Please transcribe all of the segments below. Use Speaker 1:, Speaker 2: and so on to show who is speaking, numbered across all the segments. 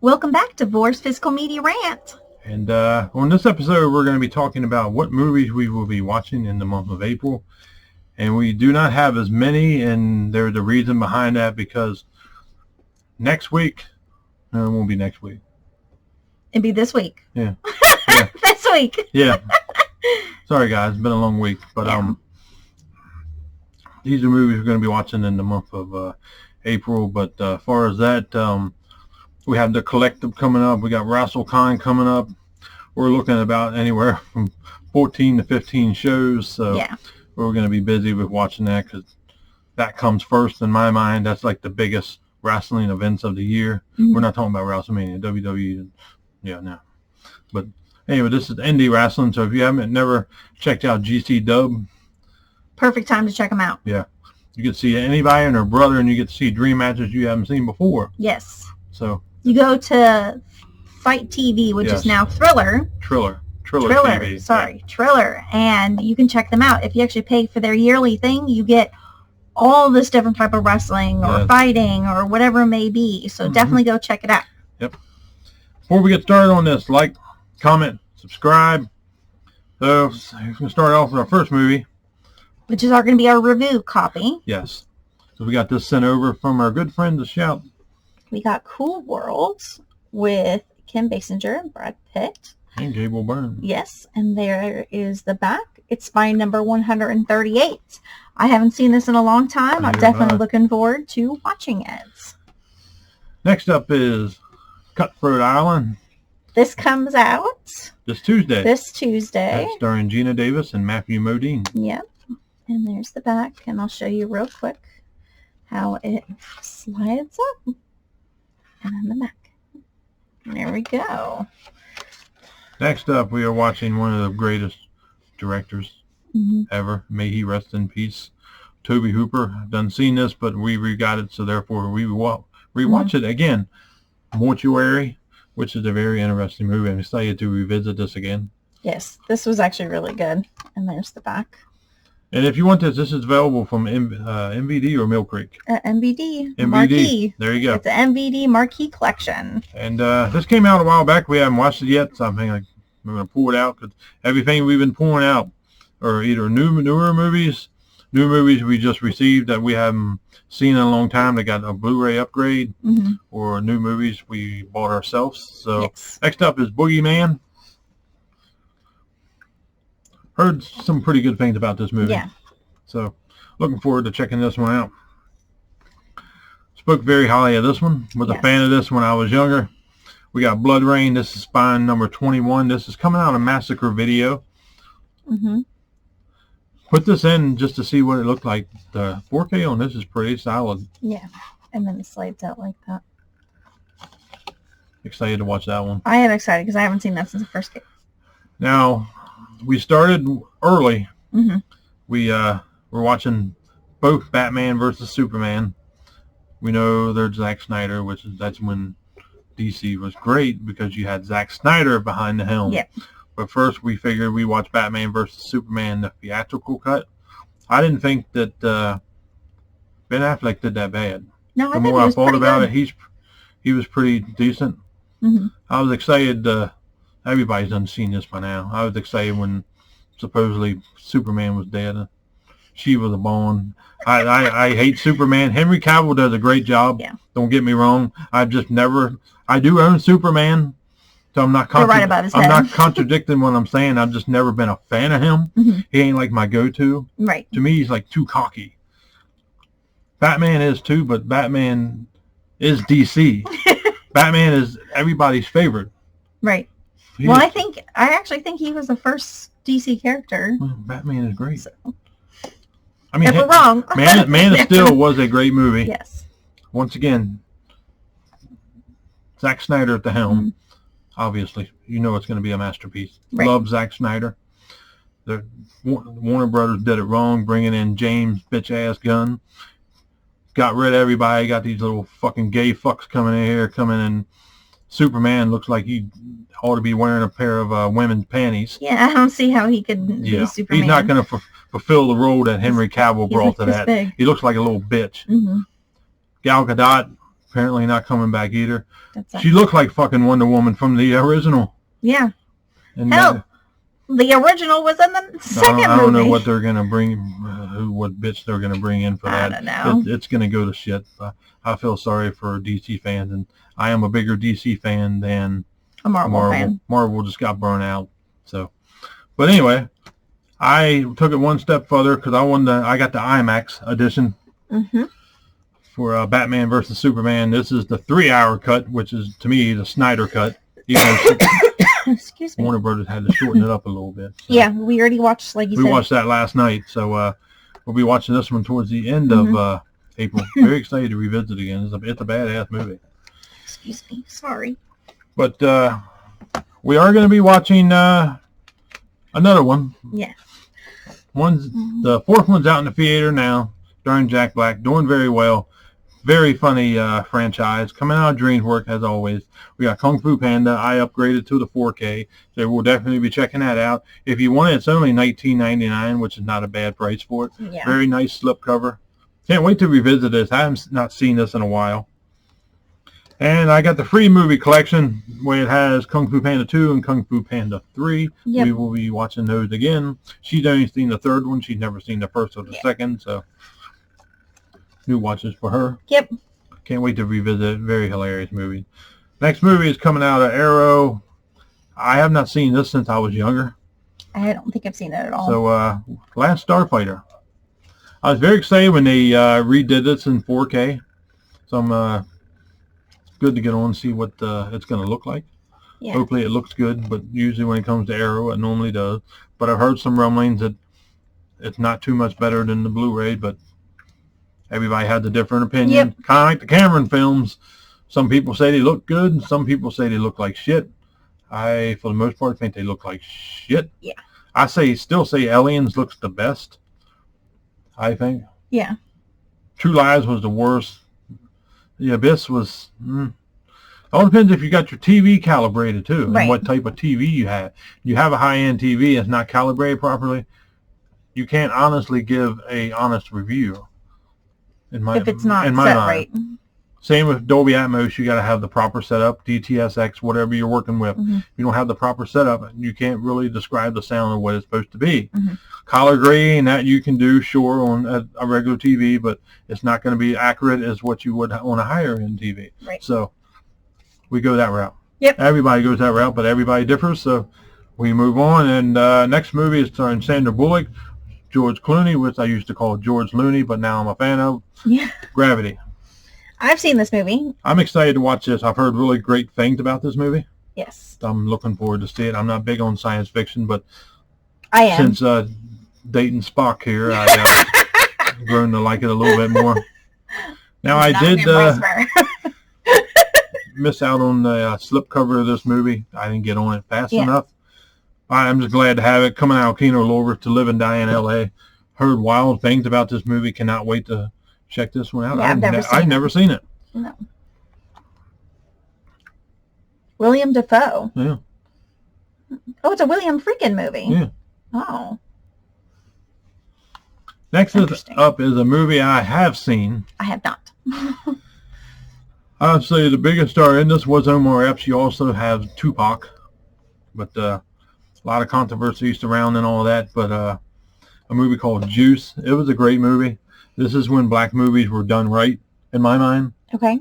Speaker 1: Welcome back to Vor's Physical Media Rant.
Speaker 2: And on this episode, we're going to be talking about what movies we will be watching in the month of April. And we do not have as many, and there's a reason behind that, because next week, no, it won't be next week.
Speaker 1: It'd be this week.
Speaker 2: Yeah.
Speaker 1: This week.
Speaker 2: Yeah. Sorry, guys. It's been a long week. But these are movies we're going to be watching in the month of April. But as far as that, we have The Collective coming up. We got WrestleCon coming up. We're looking at about anywhere from 14 to 15 shows. So we're going to be busy with watching that, because that comes first in my mind. That's like the biggest wrestling events of the year. We're not talking about WrestleMania, WWE. Yeah, no. But anyway, this is indie wrestling. So if you haven't never checked out GC Dub,
Speaker 1: perfect time to check them out.
Speaker 2: Yeah. You get to see anybody and their brother, and you get to see dream matches you haven't seen before.
Speaker 1: Yes.
Speaker 2: So
Speaker 1: you go to Fight TV, which is now Triller
Speaker 2: TV.
Speaker 1: Sorry, Triller, and you can check them out. If you actually pay for their yearly thing, you get all this different type of wrestling or fighting or whatever it may be. So definitely go check it out.
Speaker 2: Yep. Before we get started on this, like, comment, subscribe. So we're going to start off with our first movie,
Speaker 1: which is going to be our review copy.
Speaker 2: Yes. So we got this sent over from our good friend, The Shout.
Speaker 1: We got Cool Worlds with Kim Basinger and Brad Pitt.
Speaker 2: And Gable Byrne.
Speaker 1: Yes, and there is the back. It's my number 138. I haven't seen this in a long time. I'm definitely looking forward to watching it.
Speaker 2: Next up is Cutthroat Island.
Speaker 1: This comes out
Speaker 2: this Tuesday.
Speaker 1: That's
Speaker 2: starring Gina Davis and Matthew Modine.
Speaker 1: Yep. And there's the back, and I'll show you real quick how it slides up. And then the back. There we go.
Speaker 2: Next up, we are watching one of the greatest directors ever. May he rest in peace. Tobe Hooper. I've done seen this, but we re-got it, so therefore we will rewatch it again. Mortuary, which is a very interesting movie. I'm excited to revisit this again. Yes,
Speaker 1: this was actually really good. And there's the back.
Speaker 2: And if you want this is available from MVD or Mill Creek.
Speaker 1: MVD.
Speaker 2: Marquee. There you go.
Speaker 1: It's an MVD Marquee collection.
Speaker 2: And this came out a while back. We haven't watched it yet, so I'm thinking we're going to pull it out, because everything we've been pulling out are either newer movies, new movies we just received that we haven't seen in a long time. They got a Blu-ray upgrade, or new movies we bought ourselves. So next up is Boogeyman. Heard some pretty good things about this movie.
Speaker 1: Yeah.
Speaker 2: So looking forward to checking this one out. Spoke very highly of this one. Was a fan of this when I was younger. We got Blood Rain. This is Spine number 21. This is coming out of Massacre Video. Put this in just to see what it looked like. The 4K on this is pretty solid.
Speaker 1: Yeah. And then it slides out like that.
Speaker 2: Excited to watch that one.
Speaker 1: I am excited because I haven't seen that since the first game.
Speaker 2: Now, we started early. We were watching both Batman versus Superman. We know there's Zack Snyder, that's when DC was great, because you had Zack Snyder behind the helm.
Speaker 1: Yep.
Speaker 2: But first we figured we watched Batman versus Superman, the theatrical cut. I didn't think that Ben Affleck did that bad.
Speaker 1: No,
Speaker 2: the more I thought about it, he was pretty decent. I was excited. Everybody's done seen this by now. I was excited when supposedly Superman was dead. She was a bone. I hate Superman. Henry Cavill does a great job.
Speaker 1: Yeah.
Speaker 2: Don't get me wrong. I do own Superman, so I'm not I'm not contradicting what I'm saying. I've just never been a fan of him. He ain't like my go-to.
Speaker 1: Right.
Speaker 2: To me, he's like too cocky. Batman is too, but Batman is DC. Batman is everybody's favorite.
Speaker 1: Right. Well, I actually think he was the first DC character.
Speaker 2: Well, Batman is great.
Speaker 1: So.
Speaker 2: I mean,
Speaker 1: if we're wrong.
Speaker 2: Man of Steel was a great movie.
Speaker 1: Yes.
Speaker 2: Once again, Zack Snyder at the helm. Obviously, you know it's going to be a masterpiece.
Speaker 1: Right.
Speaker 2: Love Zack Snyder. The Warner Brothers did it wrong, bringing in James bitch-ass Gunn. Got rid of everybody. Got these little fucking gay fucks coming in here, and Superman looks like he ought to be wearing a pair of women's panties.
Speaker 1: Yeah, I don't see how he could be Superman.
Speaker 2: He's not going to fulfill the role that Henry Cavill brought to that.
Speaker 1: Big.
Speaker 2: He looks like a little bitch.
Speaker 1: Mm-hmm.
Speaker 2: Gal Gadot, apparently not coming back either.
Speaker 1: That's
Speaker 2: She looked like fucking Wonder Woman from the original.
Speaker 1: Yeah.
Speaker 2: And
Speaker 1: Hell, the original was in the second movie.
Speaker 2: I don't know what they're gonna bring, what bitch they're gonna bring in for that.
Speaker 1: I don't know.
Speaker 2: It's gonna go to shit. I feel sorry for DC fans, and I am a bigger DC fan than
Speaker 1: a Marvel fan.
Speaker 2: Marvel just got burnt out. So, but anyway, I took it one step further because I got the IMAX edition for Batman versus Superman. This is the 3-hour cut, which is to me the Snyder cut. Even though
Speaker 1: Excuse me.
Speaker 2: Warner Brothers had to shorten it up a little bit. So.
Speaker 1: Yeah, we already watched, like you said.
Speaker 2: We watched that last night, so we'll be watching this one towards the end of April. Very excited to revisit again. It's a badass movie.
Speaker 1: Excuse me. Sorry.
Speaker 2: But we are going to be watching another one.
Speaker 1: Yeah.
Speaker 2: The fourth one's out in the theater now, starring Jack Black, doing very well. Very funny franchise, coming out of DreamWorks as always. We got Kung Fu Panda. I upgraded to the 4K, so we'll definitely be checking that out. If you want it, it's only $19.99, which is not a bad price for it.
Speaker 1: Yeah.
Speaker 2: Very nice slipcover. Can't wait to revisit this. I haven't not seen this in a while. And I got the free movie collection where it has Kung Fu Panda 2 and Kung Fu Panda 3.
Speaker 1: Yep.
Speaker 2: We will be watching those again. She's only seen the third one. She's never seen the first or the second, so new watches for her.
Speaker 1: Yep.
Speaker 2: Can't wait to revisit it. Very hilarious movie. Next movie is coming out of Arrow. I have not seen this since I was younger.
Speaker 1: I don't think I've seen it at all.
Speaker 2: So, Last Starfighter. I was very excited when they redid this in 4K. So it's good to get on and see what it's going to look like.
Speaker 1: Yeah.
Speaker 2: Hopefully it looks good, but usually when it comes to Arrow, it normally does. But I've heard some rumblings that it's not too much better than the Blu-ray, but everybody has a different opinion.
Speaker 1: Yep.
Speaker 2: Kind of like the Cameron films. Some people say they look good, and some people say they look like shit. I, for the most part, think they look like shit.
Speaker 1: Yeah.
Speaker 2: I still say Aliens looks the best, I think.
Speaker 1: Yeah.
Speaker 2: True Lies was the worst. The Abyss was... It all depends if you got your TV calibrated, too,
Speaker 1: Right.
Speaker 2: and what type of TV you have. You have a high-end TV that's not calibrated properly, you can't honestly give a honest review.
Speaker 1: If it's not set
Speaker 2: mind.
Speaker 1: right.
Speaker 2: Same with Dolby Atmos. You got to have the proper setup, DTSX, whatever you're working with. If you don't have the proper setup, you can't really describe the sound of what it's supposed to be. Color grading, that you can do, sure, on a regular TV, but it's not going to be accurate as what you would on a higher-end TV.
Speaker 1: Right.
Speaker 2: So we go that route.
Speaker 1: Yep.
Speaker 2: Everybody goes that route, but everybody differs, so we move on. And next movie is starring Sandra Bullock, George Clooney, which I used to call George Looney, but now I'm a fan of.
Speaker 1: Yeah.
Speaker 2: Gravity.
Speaker 1: I've seen this movie. I'm
Speaker 2: excited to watch this. I've heard really great things about this movie.
Speaker 1: Yes.
Speaker 2: I'm looking forward to see it. I'm not big on science fiction, but
Speaker 1: I am.
Speaker 2: Since dating Spock here, I've grown to like it a little bit more. Now, I did miss out on the slipcover of this movie. I didn't get on it fast enough. I'm just glad to have it coming out of Kino Lorber to live and die in L.A. Heard wild things about this movie. Cannot wait to check this one out.
Speaker 1: Yeah, I've never seen it. No. William Dafoe.
Speaker 2: Yeah.
Speaker 1: Oh, it's a William freaking movie.
Speaker 2: Yeah.
Speaker 1: Oh.
Speaker 2: Next up is a movie I have seen.
Speaker 1: I have not.
Speaker 2: I'd say the biggest star in this was Omar Epps. You also have Tupac, but a lot of controversy surrounding all that. But a movie called Juice. It was a great movie. This is when black movies were done right, in my mind.
Speaker 1: Okay.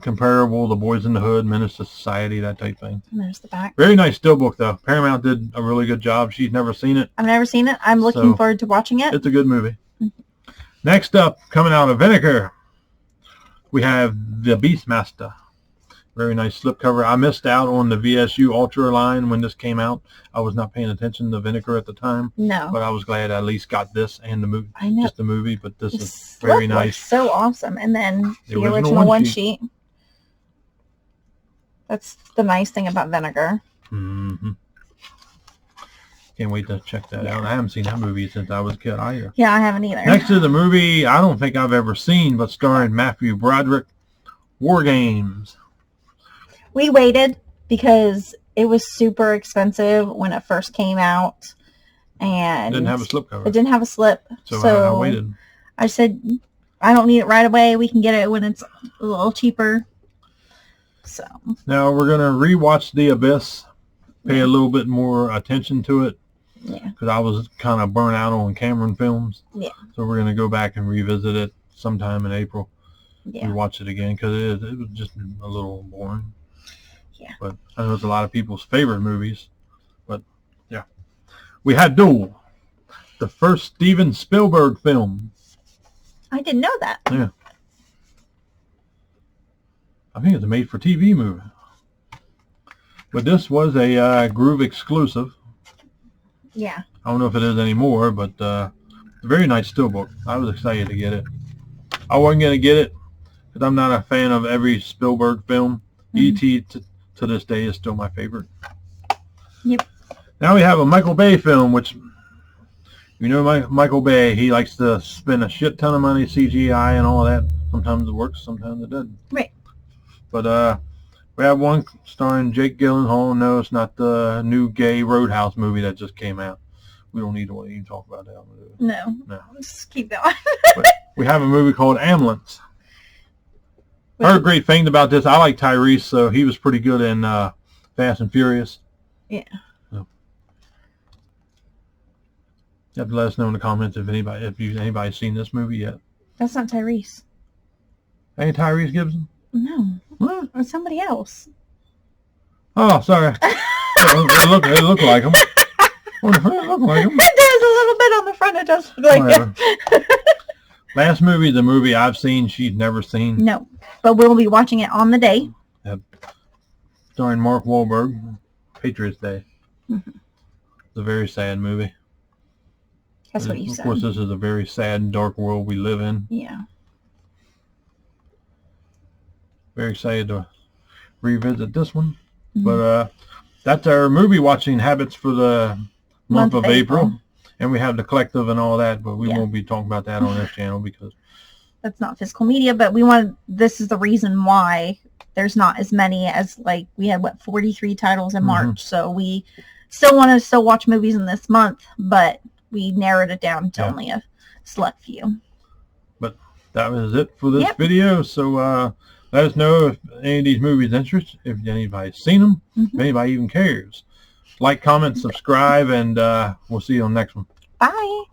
Speaker 2: Comparable to Boys in the Hood, Menace to Society, that type thing.
Speaker 1: And there's the back.
Speaker 2: Very nice steelbook, though. Paramount did a really good job. She's never seen it.
Speaker 1: I've never seen it. I'm looking forward to watching it.
Speaker 2: It's a good movie. Next up, coming out of Vinegar, we have The Beastmaster. Very nice slipcover. I missed out on the VSU Ultra line when this came out. I was not paying attention to Vinegar at the time.
Speaker 1: No.
Speaker 2: But I was glad I at least got this and the movie.
Speaker 1: I know.
Speaker 2: Just the movie, but this is very nice.
Speaker 1: So awesome. And then the original one sheet. That's the nice thing about Vinegar.
Speaker 2: Mm-hmm. Can't wait to check that out. I haven't seen that movie since I was a kid either.
Speaker 1: Yeah, I haven't either.
Speaker 2: Next is the movie I don't think I've ever seen, but starring Matthew Broderick, War Games.
Speaker 1: We waited because it was super expensive when it first came out. And
Speaker 2: It didn't have a slipcover.
Speaker 1: It didn't have a slip.
Speaker 2: So I waited.
Speaker 1: I said, I don't need it right away. We can get it when it's a little cheaper. So
Speaker 2: now we're gonna rewatch The Abyss. Pay a little bit more attention to it.
Speaker 1: Yeah.
Speaker 2: Because I was kind of burnt out on Cameron films.
Speaker 1: Yeah.
Speaker 2: So we're gonna go back and revisit it sometime in April.
Speaker 1: Yeah.
Speaker 2: Watch it again because it was just a little boring.
Speaker 1: Yeah.
Speaker 2: But I know it's a lot of people's favorite movies. But yeah, we had Duel, the first Steven Spielberg film.
Speaker 1: I didn't know that.
Speaker 2: Yeah. I think it's a made-for-TV movie. But this was a Groove exclusive.
Speaker 1: Yeah.
Speaker 2: I don't know if it is anymore, but a very nice steelbook. I was excited to get it. I wasn't going to get it because I'm not a fan of every Spielberg film. E.T. to this day is still my favorite.
Speaker 1: Yep.
Speaker 2: Now we have a Michael Bay film, which, you know, Michael Bay, he likes to spend a shit ton of money, CGI and all that. Sometimes it works, sometimes it doesn't.
Speaker 1: Right.
Speaker 2: But we have one starring Jake Gyllenhaal. No, it's not the new gay Roadhouse movie that just came out. We don't need to even talk about that movie.
Speaker 1: No. Just keep going.
Speaker 2: But we have a movie called Ambulance. I heard great things about this. I like Tyrese, so he was pretty good in Fast and Furious.
Speaker 1: Yeah.
Speaker 2: So, you have to let us know in the comments if anybody's seen this movie yet.
Speaker 1: That's not Tyrese.
Speaker 2: Ain't Tyrese Gibson?
Speaker 1: No.
Speaker 2: What?
Speaker 1: Or somebody else.
Speaker 2: Oh, sorry. It looked like him. It looked like him.
Speaker 1: It does a little bit on the front. It does look like him.
Speaker 2: Last movie, the movie I've seen, she's never seen.
Speaker 1: No, but we'll be watching it on the day.
Speaker 2: Yep. Starring Mark Wahlberg, Patriots Day.
Speaker 1: Mm-hmm.
Speaker 2: It's a very sad movie.
Speaker 1: That's what you said.
Speaker 2: Of course, this is a very sad and dark world we live in.
Speaker 1: Yeah.
Speaker 2: Very excited to revisit this one. Mm-hmm. But that's our movie watching habits for the month of April. And we have the collective and all that, but we won't be talking about that on this channel because
Speaker 1: that's not physical media. But this is the reason why there's not as many as, like, we had 43 titles in March. So we still want to watch movies in this month, but we narrowed it down to only a select few. But
Speaker 2: that was it for this video. So let us know if any of these movies interest, if anybody's seen them, if anybody even cares. Like, comment, subscribe, and we'll see you on the next one.
Speaker 1: Bye.